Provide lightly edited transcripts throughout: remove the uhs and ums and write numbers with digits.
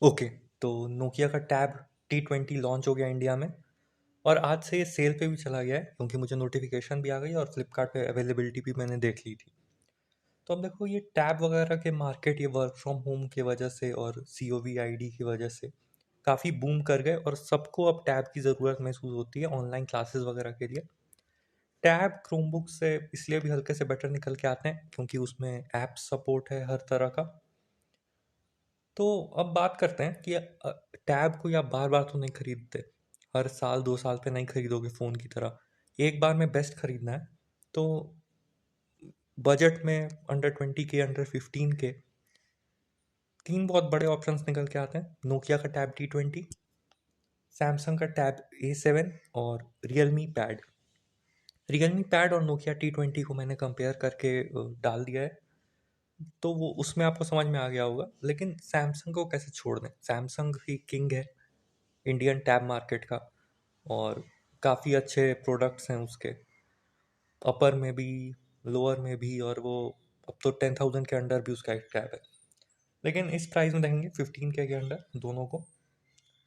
Okay. तो Nokia का tab T20 launch हो गया इंडिया में। और आज से ये सेल पे भी चला गया है क्योंकि मुझे नोटिफिकेशन भी आ गई और फ्लिपकार्ट पे अवेलेबिलिटी भी मैंने देख ली थी। तो अब देखो ये टैब वगैरह के मार्केट ये वर्क फ्रॉम होम की वजह से और COVID की वजह से काफ़ी बूम कर गए और सबको अब टैब की ज़रूरत महसूस होती है ऑनलाइन क्लासेस वगैरह के लिए। टैब क्रोमबुक से इसलिए भी हल्के से बेटर निकल के आते हैं क्योंकि उसमें ऐप सपोर्ट है हर तरह का। तो अब बात करते हैं कि टैब को आप बार बार तो नहीं खरीदते। हर साल 2 साल पे नहीं खरीदोगे फ़ोन की तरह। एक बार में बेस्ट खरीदना है तो बजट में अंडर 20 के अंडर 15 के तीन बहुत बड़े ऑप्शंस निकल के आते हैं। नोकिया का टैब T20, सैमसंग का टैब A7 और रियलमी पैड और नोकिया T20 को मैंने कंपेयर करके डाल दिया है। तो वो उसमें आपको समझ में आ गया होगा, लेकिन सैमसंग को कैसे छोड़ दें। सैमसंग ही किंग है इंडियन टैब मार्केट का और काफ़ी अच्छे प्रोडक्ट्स हैं उसके, अपर में भी लोअर में भी। और वो अब तो 10,000 के अंडर भी उसका एक टैब है, लेकिन इस प्राइस में देखेंगे 15 के अंडर दोनों को।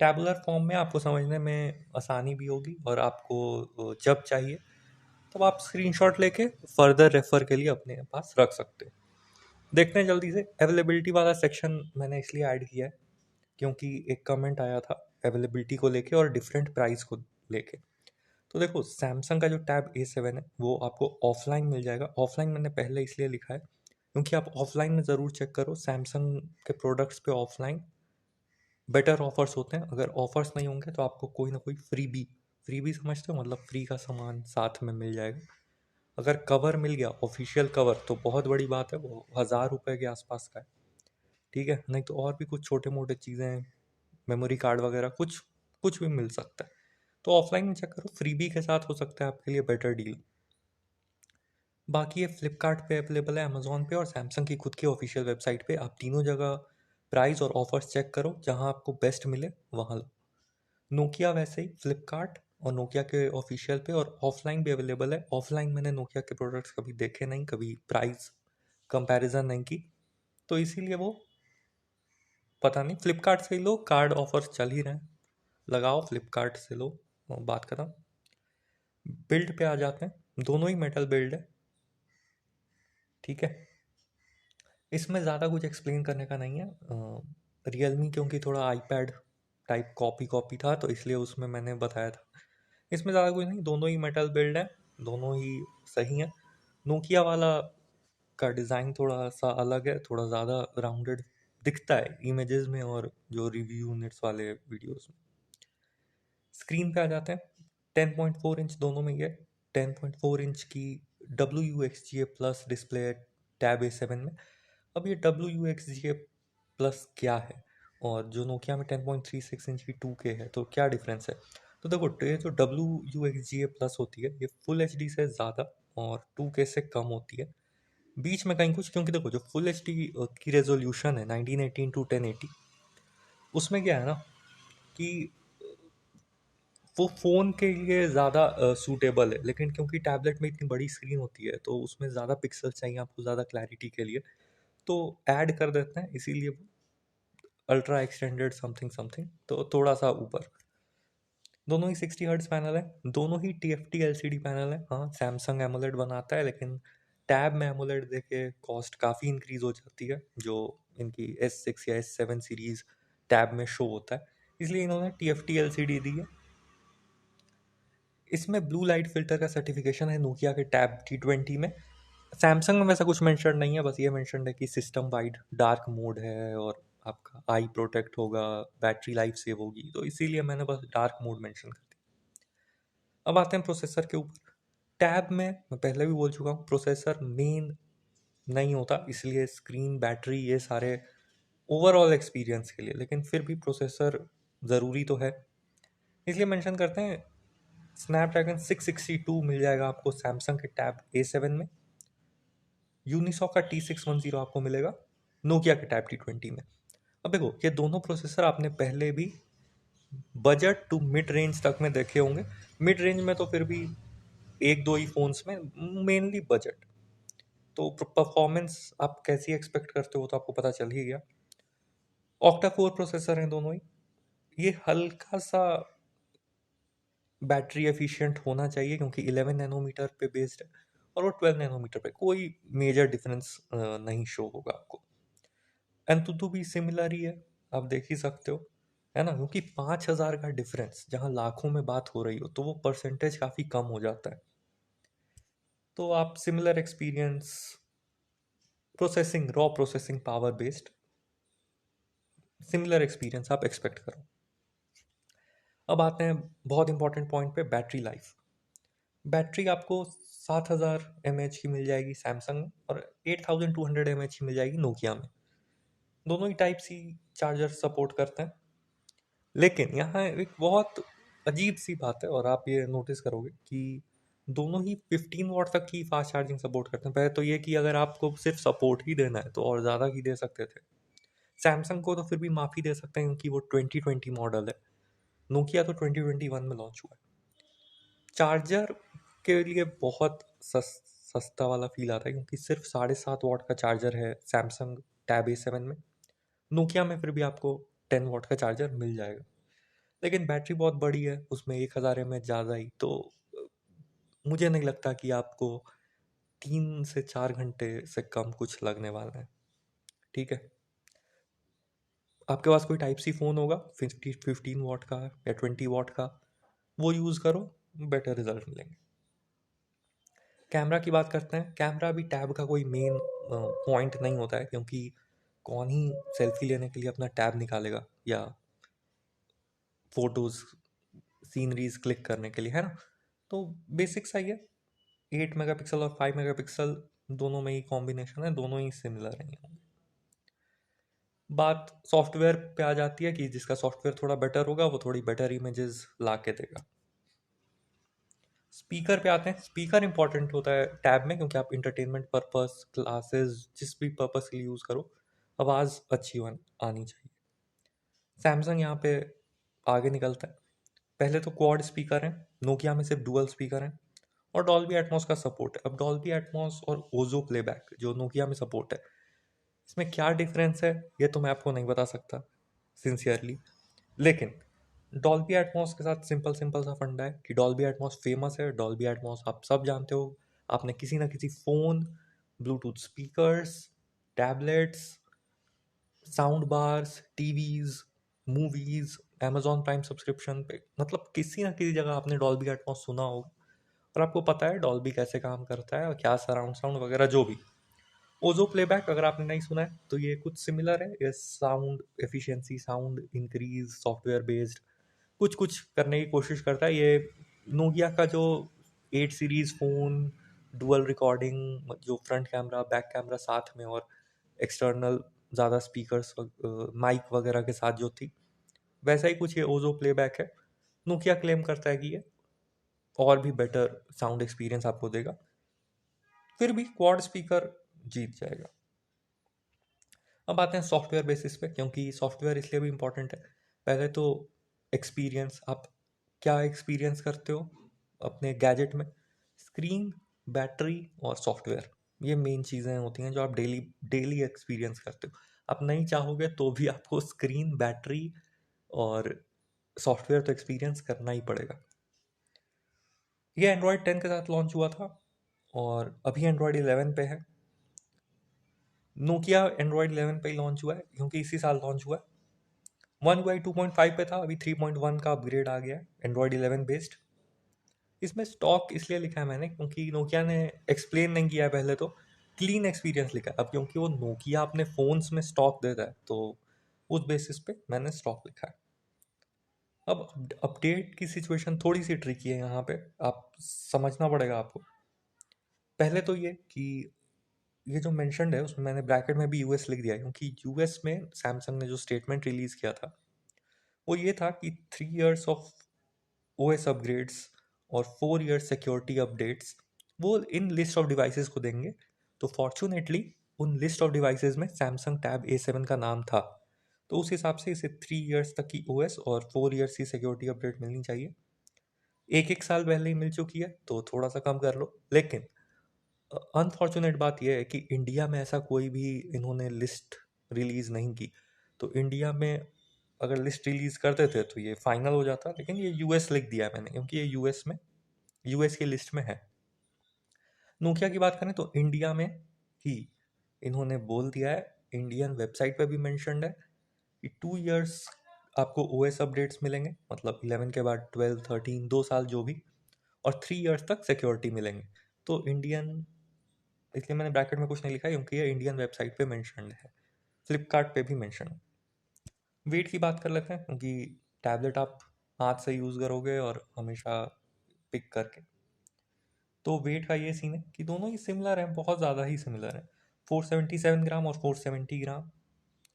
टैबुलर फॉर्म में आपको समझने में आसानी भी होगी और आपको जब चाहिए तब आप स्क्रीनशॉट लेके फर्दर रेफर के लिए अपने पास रख सकते हो। देखते हैं जल्दी से अवेलेबिलिटी वाला सेक्शन मैंने इसलिए ऐड किया है क्योंकि एक कमेंट आया था अवेलेबिलिटी को लेके और डिफरेंट प्राइस को लेके। तो देखो सैमसंग का जो टैब A7 है वो आपको ऑफलाइन मिल जाएगा। ऑफलाइन मैंने पहले इसलिए लिखा है क्योंकि आप ऑफलाइन में ज़रूर चेक करो सैमसंग के प्रोडक्ट्स पे ऑफलाइन बेटर ऑफर्स होते हैं। अगर ऑफर्स नहीं होंगे तो आपको कोई ना कोई फ्री भी समझते हो, मतलब फ्री का सामान साथ में मिल जाएगा। अगर कवर मिल गया ऑफिशियल कवर तो बहुत बड़ी बात है, वो 1,000 रुपये के आसपास का है। ठीक है, नहीं तो और भी कुछ छोटे मोटे चीज़ें, मेमोरी कार्ड वगैरह कुछ कुछ भी मिल सकता है। तो ऑफलाइन में चेक करो, फ्रीबी के साथ हो सकता है आपके लिए बेटर डील। बाकी ये फ्लिपकार्ट पे अवेलेबल है, अमेजोन पे और सैमसंग की खुद की ऑफिशियल वेबसाइट पे। आप तीनों जगह प्राइस और ऑफर्स चेक करो, जहां आपको बेस्ट मिले वहां लो। नोकिया वैसे ही फ्लिपकार्ट और नोकिया के ऑफिशियल पे और ऑफलाइन भी अवेलेबल है। ऑफलाइन मैंने नोकिया के प्रोडक्ट्स कभी देखे नहीं, कभी प्राइस कंपैरिजन नहीं की, तो इसीलिए वो पता नहीं। फ्लिपकार्ट से ही लो, कार्ड ऑफर्स चल ही रहे हैं, लगाओ फ्लिपकार्ट से लो। और बात खत्म। बिल्ड पे आ जाते हैं, दोनों ही मेटल बिल्ड है। ठीक है, इसमें ज़्यादा कुछ एक्सप्लेन करने का नहीं है। रियलमी क्योंकि थोड़ा आईपैड टाइप कॉपी कॉपी था तो इसलिए उसमें मैंने बताया था। इसमें ज़्यादा कुछ नहीं, दोनों ही मेटल बिल्ड है, दोनों ही सही है। नोकिया वाला का डिज़ाइन थोड़ा सा अलग है, थोड़ा ज़्यादा राउंडेड दिखता है इमेजेस में और जो रिव्यू यूनिट्स वाले वीडियोस में। स्क्रीन पे आ जाते हैं, 10.4 इंच दोनों में ही है। 10.4 इंच की WUXGA+ डिस्प्ले है टैब A7 में। अब ये WUXGA+ क्या है और जो नोकिया में 10.36 इंच की 2K है तो क्या डिफरेंस है। तो देखो ये जो WUXGA+ होती है ये फुल HD से ज़्यादा और 2K से कम होती है। बीच में कहीं कुछ, क्योंकि देखो जो फुल एच डी की रेजोल्यूशन है 1918 x 1080, उसमें क्या है ना कि वो फ़ोन के लिए ज़्यादा सूटेबल है, लेकिन क्योंकि टैबलेट में इतनी बड़ी स्क्रीन होती है तो उसमें ज़्यादा पिक्सल चाहिए आपको ज़्यादा क्लैरिटी के लिए, तो ऐड कर देते हैं इसीलिए अल्ट्रा एक्सटेंडेड समथिंग समथिंग तो थोड़ा सा ऊपर। दोनों ही 60 हर्ट्ज पैनल है, दोनों ही TFT LCD पैनल है। हाँ सैमसंग एमोलेड बनाता है, लेकिन टैब में एमोलेड देके कॉस्ट काफ़ी इंक्रीज हो जाती है, जो इनकी S6 या S7 सीरीज टैब में शो होता है, इसलिए इन्होंने TFT LCD दी है। इसमें ब्लू लाइट फिल्टर का सर्टिफिकेशन है नोकिया के टैब T20 में। सैमसंग में वैसा कुछ मेंशन नहीं है, बस ये मेंशन है कि सिस्टम वाइड डार्क मोड है और आपका आई प्रोटेक्ट होगा, बैटरी लाइफ सेव होगी, तो इसीलिए मैंने बस डार्क मोड मेंशन कर दिया। अब आते हैं प्रोसेसर के ऊपर। टैब में मैं पहले भी बोल चुका हूँ प्रोसेसर मेन नहीं होता, इसलिए स्क्रीन बैटरी ये सारे ओवरऑल एक्सपीरियंस के लिए, लेकिन फिर भी प्रोसेसर ज़रूरी तो है, इसलिए मेंशन करते हैं। स्नैपड्रैगन 662 मिल जाएगा आपको सैमसंग के टैब A7 में। यूनिसॉक का T610 आपको मिलेगा नोकिया के टैब T20 में। अब देखो ये दोनों प्रोसेसर आपने पहले भी बजट टू मिड रेंज तक में देखे होंगे। मिड रेंज में तो फिर भी एक दो ही फोन्स में, मेनली बजट। तो परफॉर्मेंस आप कैसी एक्सपेक्ट करते हो तो आपको पता चल ही गया। ऑक्टा कोर प्रोसेसर हैं दोनों ही। ये हल्का सा बैटरी एफिशिएंट होना चाहिए क्योंकि 11 नैनोमीटर पे बेस्ड है, और वो 12 नैनोमीटर पे कोई मेजर डिफरेंस नहीं शो होगा आपको। एंतुतु भी सिमिलर ही है, आप देख ही सकते हो, है ना, क्योंकि 5,000 का डिफरेंस जहां लाखों में बात हो रही हो तो वो परसेंटेज काफी कम हो जाता है। तो आप similar experience, processing, raw processing power based similar experience आप एक्सपेक्ट करो। अब आते हैं बहुत इंपॉर्टेंट पॉइंट पे, बैटरी लाइफ। बैटरी आपको 7,000 mAh की मिल जाएगी सैमसंग में, और 8,200 mAh की मिल जाएगी नोकिया में। दोनों ही टाइप सी चार्जर सपोर्ट करते हैं, लेकिन यहाँ एक बहुत अजीब सी बात है, और आप ये नोटिस करोगे कि दोनों ही 15 वॉट तक की फास्ट चार्जिंग सपोर्ट करते हैं। पहले तो ये कि अगर आपको सिर्फ सपोर्ट ही देना है तो और ज़्यादा की दे सकते थे। सैमसंग को तो फिर भी माफ़ी दे सकते हैं क्योंकि वो 2020 मॉडल है, नोकिया तो 2021 में लॉन्च हुआ है। चार्जर के लिए बहुत सस्ता वाला फील आता है क्योंकि सिर्फ 7.5 वॉट का चार्जर है सैमसंग टैब A7 में। नोकिया में फिर भी आपको 10 वॉट का चार्जर मिल जाएगा, लेकिन बैटरी बहुत बड़ी है उसमें, 1,000 mAh ज़्यादा ही, तो मुझे नहीं लगता कि आपको 3 से 4 घंटे से कम कुछ लगने वाला है। ठीक है, आपके पास कोई टाइप सी फ़ोन होगा 15 वॉट का या 20 वॉट का, वो यूज़ करो, बेटर रिजल्ट मिलेंगे। कैमरा की बात करते हैं। कैमरा भी टैब का कोई मेन पॉइंट नहीं होता है क्योंकि कौन ही सेल्फी लेने के लिए अपना टैब निकालेगा या फोटोज सीनरीज क्लिक करने के लिए, है ना। तो बेसिक सा ही है, 8 मेगापिक्सल और 5 मेगापिक्सल दोनों में ही कॉम्बिनेशन है, दोनों ही सिमिलर हैं। बात सॉफ्टवेयर पे आ जाती है कि जिसका सॉफ्टवेयर थोड़ा बेटर होगा वो थोड़ी बेटर इमेजेस ला के देगा। स्पीकर पे आते हैं। स्पीकर इंपॉर्टेंट होता है टैब में क्योंकि आप इंटरटेनमेंट पर्पस, क्लासेस, जिस भी पर्पस के लिए यूज़ करो, आवाज़ अच्छी आनी चाहिए। सैमसंग यहाँ पे आगे निकलता है। पहले तो क्वाड स्पीकर हैं, नोकिया में सिर्फ डुअल स्पीकर हैं, और डॉल्बी एटमॉस का सपोर्ट है। अब डॉल्बी एटमॉस और ओजो प्लेबैक जो नोकिया में सपोर्ट है, इसमें क्या डिफरेंस है ये तो मैं आपको नहीं बता सकता सिंसियरली, लेकिन डॉल्बी एटमॉस के साथ सिंपल सिंपल सा फंडा है कि डॉल्बी एटमॉस फेमस है। डॉल्बी एटमॉस आप सब जानते हो, आपने किसी ना किसी phone, Bluetooth speakers, tablets, sound bars, TVs, movies, amazon prime subscription पे, मतलब किसी ना किसी जगह आपने डॉल्बी एटमॉस सुना होगा, और आपको पता है डॉल्बी कैसे काम करता है और क्या सराउंड साउंड वगैरह जो भी। ओजो प्लेबैक अगर आपने नहीं सुना है तो ये कुछ सिमिलर है, ये sound efficiency, sound increase, software based कुछ कुछ करने की कोशिश करता है। ये नोकिया का जो 8 सीरीज फ़ोन, डुअल रिकॉर्डिंग, जो फ्रंट कैमरा बैक कैमरा साथ में, और एक्सटर्नल ज़्यादा स्पीकर्स, माइक वगैरह के साथ जो थी, वैसा ही कुछ ये ओजो प्लेबैक है। नोकिया क्लेम करता है कि ये और भी बेटर साउंड एक्सपीरियंस आपको देगा, फिर भी क्वाड स्पीकर जीत जाएगा। अब आते हैं सॉफ्टवेयर बेसिस पे, क्योंकि सॉफ्टवेयर इसलिए भी इम्पोर्टेंट है। पहले तो एक्सपीरियंस, आप क्या एक्सपीरियंस करते हो अपने गैजेट में, स्क्रीन, बैटरी और सॉफ्टवेयर, ये मेन चीज़ें होती हैं जो आप डेली डेली एक्सपीरियंस करते हो। आप नहीं चाहोगे तो भी आपको स्क्रीन, बैटरी और सॉफ्टवेयर तो एक्सपीरियंस करना ही पड़ेगा। ये एंड्रॉयड 10 के साथ लॉन्च हुआ था और अभी एंड्रॉयड 11 पे है। नोकिया एंड्रॉयड 11 पे ही लॉन्च हुआ है क्योंकि इसी साल लॉन्च हुआ है। वन UI 2.5 पे था, अभी 3.1 का अपग्रेड आ गया है एंड्रॉयड 11 बेस्ड। इसमें स्टॉक इसलिए लिखा है मैंने क्योंकि नोकिया ने एक्सप्लेन नहीं किया है पहले तो, क्लीन एक्सपीरियंस लिखा है। अब क्योंकि वो नोकिया अपने फ़ोन्स में स्टॉक देता है तो उस बेसिस पे मैंने स्टॉक लिखा है। अब अपडेट की सिचुएशन थोड़ी सी ट्रिकी है यहाँ पे, आप समझना पड़ेगा आपको। पहले तो ये कि ये जो मेंशन्ड है उसमें मैंने ब्रैकेट में भी यूएस लिख दिया है क्योंकि यूएस में सैमसंग ने जो स्टेटमेंट रिलीज किया था वो ये था कि 3 years ऑफ ओएस अपग्रेड्स और 4 years सिक्योरिटी अपडेट्स वो इन लिस्ट ऑफ डिवाइसेस को देंगे। तो फॉर्चुनेटली उन लिस्ट ऑफ डिवाइसेस में सैमसंग टैब A7 का नाम था, तो उस हिसाब से इसे 3 years तक की ओएस और 4 years की सिक्योरिटी अपडेट मिलनी चाहिए। एक एक साल पहले ही मिल चुकी है तो थोड़ा सा कम कर लो, लेकिन अनफॉर्चुनेट बात यह है कि इंडिया में ऐसा कोई भी इन्होंने लिस्ट रिलीज नहीं की। तो इंडिया में अगर लिस्ट रिलीज़ करते थे तो ये फाइनल हो जाता, लेकिन ये यूएस लिख दिया है मैंने क्योंकि ये यूएस की लिस्ट में है। नोकिया की बात करें तो इंडिया में ही इन्होंने बोल दिया है, इंडियन वेबसाइट पे भी मेंशन्ड है कि 2 इयर्स आपको ओएस अपडेट्स मिलेंगे, मतलब 11 के बाद 12 13 2 साल जो भी, और 3 इयर्स तक सिक्योरिटी मिलेंगे। तो इंडियन, इसलिए मैंने ब्रैकेट में कुछ नहीं लिखा क्योंकि ये इंडियन वेबसाइट पे मेंशन्ड है, फ्लिपकार्ट पे भी मेंशन है। वेट की बात कर लेते हैं क्योंकि टैबलेट आप हाथ से यूज़ करोगे और हमेशा पिक करके, तो वेट का ये सीन है कि दोनों ही सिमिलर हैं, बहुत ज़्यादा ही सिमिलर है। 477 ग्राम और 470 ग्राम।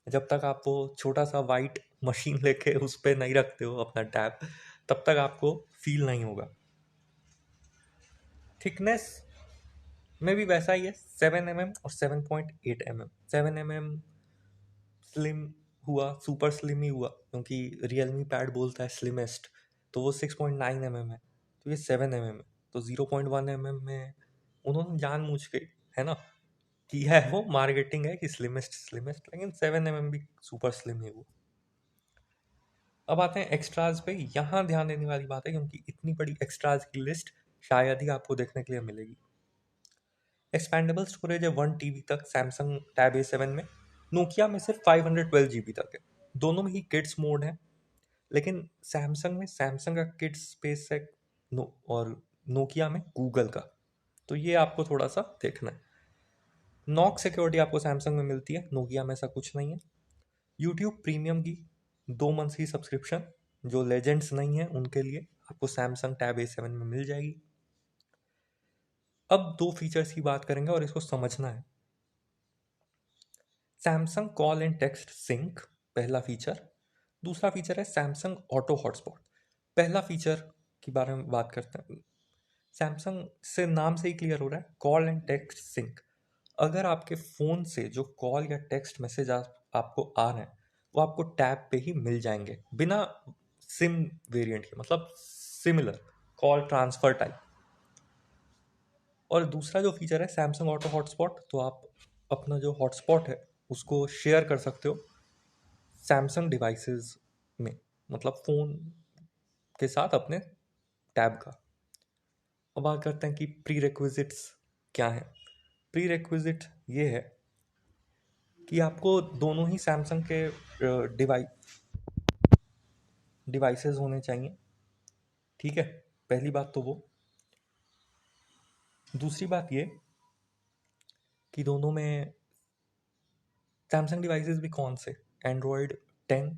जब तक आप वो छोटा सा वाइट मशीन लेके उस पर नहीं रखते हो अपना टैब, तब तक आपको फील नहीं होगा। थिकनेस में भी वैसा ही है, 7 mm और 7.8 mm। 7 mm स्लिम हुआ, सुपर स्लिम ही हुआ क्योंकि रियलमी पैड बोलता है स्लिमेस्ट, तो वो 6.9 mm है, तो ये 7 mm है। तो 0.1 mm में उन्होंने जानबूझ के, है ना, किया है, वो मार्केटिंग है कि स्लिमेस्ट स्लिमेस्ट, लेकिन 7 mm भी सुपर स्लिम ही हुआ। अब आते हैं एक्स्ट्राज पे। यहाँ ध्यान देने वाली बात है क्योंकि इतनी बड़ी एक्स्ट्राज की लिस्ट शायद ही आपको देखने के लिए मिलेगी। एक्सपैंडेबल स्टोरेज है 1 TB तक सैमसंग टैब A7 में, नोकिया में सिर्फ 512 GB तक है। दोनों में ही किड्स मोड है, लेकिन सैमसंग में सैमसंग का किड्स स्पेस है, और नोकिया में गूगल का, तो ये आपको थोड़ा सा देखना है। नॉक सिक्योरिटी आपको सैमसंग में मिलती है, नोकिया में ऐसा कुछ नहीं है। यूट्यूब प्रीमियम की 2 मंथ्स की सब्सक्रिप्शन जो लेजेंड्स नहीं है उनके लिए आपको सैमसंग टैब A7 में मिल जाएगी। अब दो फीचर्स की बात करेंगे और इसको समझना है। Samsung call and text sync पहला फीचर। दूसरा फीचर है सैमसंग ऑटो हॉटस्पॉट। पहला फीचर के बारे में बात करते हैं। सैमसंग से नाम से ही क्लियर हो रहा है, कॉल एंड टेक्स्ट सिंक। अगर आपके फ़ोन से जो कॉल या टेक्स्ट मैसेज आपको आ रहे हैं वो आपको टैब पे ही मिल जाएंगे बिना सिम वेरिएंट के, मतलब सिमिलर कॉल ट्रांसफ़र टाइप। और दूसरा जो फीचर है सैमसंग ऑटो हॉटस्पॉट, तो आप अपना जो हॉटस्पॉट है उसको शेयर कर सकते हो सैमसंग डिवाइसेस में, मतलब फ़ोन के साथ अपने टैब का। अब बात करते हैं कि प्री रिक्विजिट्स क्या है। प्री रिक्विजिट ये है कि आपको दोनों ही सैमसंग के डिवाइसेस होने चाहिए, ठीक है, पहली बात तो वो। दूसरी बात ये कि दोनों में सैमसंग डिवाइसेस भी कौन से, एंड्रॉयड 10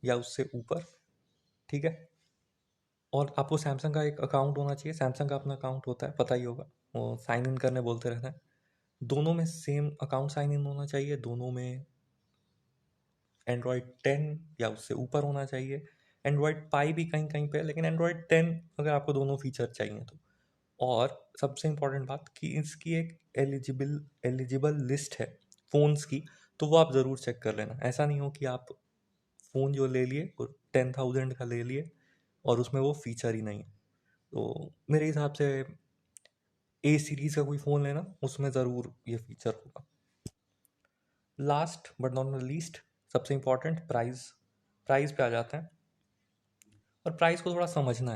या उससे ऊपर, ठीक है। और आपको सैमसंग का एक अकाउंट होना चाहिए, सैमसंग का अपना अकाउंट होता है, पता ही होगा, वो साइन इन करने बोलते रहते हैं। दोनों में सेम अकाउंट साइन इन होना चाहिए, दोनों में एंड्रॉयड 10 या उससे ऊपर होना चाहिए। एंड्रॉयड पाई भी कहीं कहीं पे है, लेकिन एंड्रॉयड 10 अगर आपको दोनों फीचर चाहिए तो। और सबसे इम्पॉर्टेंट बात कि इसकी एक एलिजिबल लिस्ट है फ़ोन्स की, तो वो आप ज़रूर चेक कर लेना। ऐसा नहीं हो कि आप फ़ोन जो ले लिए वो 10,000 का ले लिए और उसमें वो फीचर ही नहीं है। तो मेरे हिसाब से ए सीरीज़ का कोई फ़ोन लेना, उसमें ज़रूर ये फीचर होगा। लास्ट बट नॉट लीस्ट, सबसे इम्पॉर्टेंट, प्राइस पे आ जाते हैं। और प्राइस को थोड़ा समझना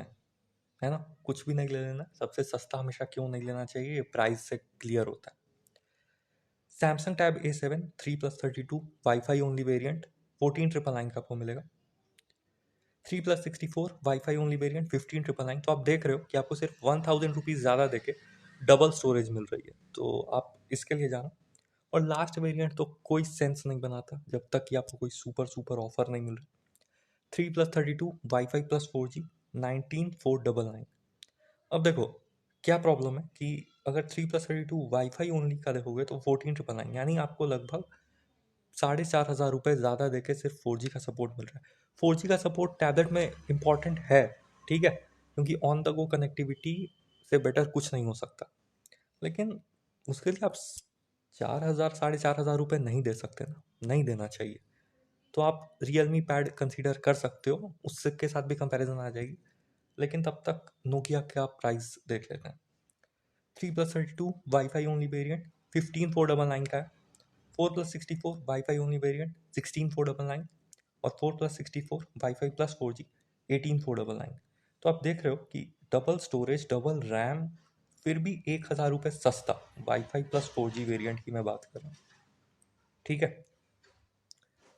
है ना, कुछ भी नहीं ले लेना। सबसे सस्ता हमेशा क्यों नहीं लेना चाहिए, ये प्राइस से क्लियर होता है। Samsung tab A7 3+32 wifi only variant 14,999 का आपको मिलेगा। 3+64 वाईफाई ओनली वेरिएंट 15,999। तो आप देख रहे हो कि आपको सिर्फ 1,000 रुपीज़ ज़्यादा देके डबल स्टोरेज मिल रही है, तो आप इसके लिए जाना। और लास्ट वेरिएंट तो कोई सेंस नहीं बनाता जब तक कि आपको कोई सुपर सुपर ऑफर नहीं मिल रहा। 3+32 वाईफाई प्लस 4G 19,499। अब देखो क्या प्रॉब्लम है कि अगर 3+32 वाईफाई ओनली का देखोगे तो 14,999, यानी आपको लगभग 4,500 रुपये ज़्यादा देके सिर्फ 4G का सपोर्ट मिल रहा है। 4G का सपोर्ट टैबलेट में इम्पॉर्टेंट है, ठीक है, क्योंकि ऑन द गो कनेक्टिविटी से बेटर कुछ नहीं हो सकता, लेकिन उसके लिए आप 4,000 4,500 रुपये नहीं दे सकते ना, नहीं देना चाहिए। तो आप रियलमी पैड कंसीडर कर सकते हो, उससे के साथ भी कंपैरिजन आ जाएगी, लेकिन तब तक नोकिया का प्राइस देख लेते हैं। 3+32 वाईफाई ओनली वेरिएंट 15,499 का है। 4+64 वाईफाई ओनली वेरिएंट 16,499। और 4+64 वाईफाई प्लस 4G 18499। तो आप देख रहे हो कि डबल स्टोरेज, डबल रैम, फिर भी 1,000 रुपये सस्ता। वाईफाई प्लस 4G वेरिएंट की मैं बात कर रहा हूँ, ठीक है।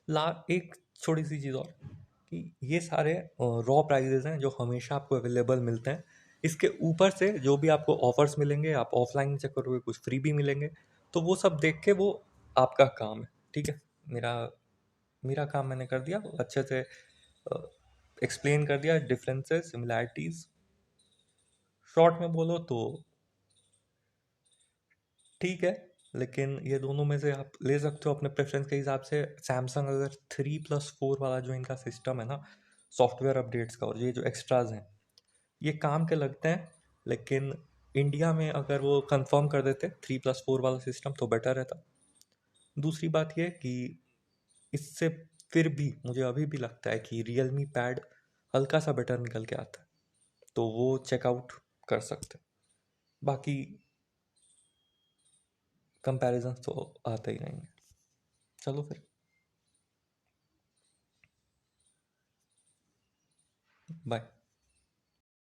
ला एक छोटी सी चीज़ और, कि ये सारे रॉ प्राइजेज हैं जो हमेशा आपको अवेलेबल मिलते हैं। इसके ऊपर से जो भी आपको ऑफर्स मिलेंगे, आप ऑफलाइन चेक करोगे, कुछ फ्री भी मिलेंगे, तो वो सब देख के वो आपका काम है, ठीक है। मेरा मेरा काम मैंने कर दिया, अच्छे से एक्सप्लेन कर दिया डिफरेंसेस, सिमिलैरिटीज। शॉर्ट में बोलो तो ठीक है, लेकिन ये दोनों में से आप ले सकते हो अपने प्रेफरेंस के हिसाब से। सैमसंग अगर 3+4 वाला जो इनका सिस्टम है ना, सॉफ्टवेयर अपडेट्स का और ये जो एक्स्ट्राज हैं, ये काम के लगते हैं, लेकिन इंडिया में अगर वो कंफर्म कर देते 3+4 वाला सिस्टम तो बेटर रहता। दूसरी बात ये कि इससे फिर भी मुझे अभी भी लगता है कि रियलमी पैड हल्का सा बेटर निकल के आता है, तो वो चेकआउट कर सकते हैं। बाकी कंपैरिजन तो आते ही रहेंगे। चलो फिर, बाय।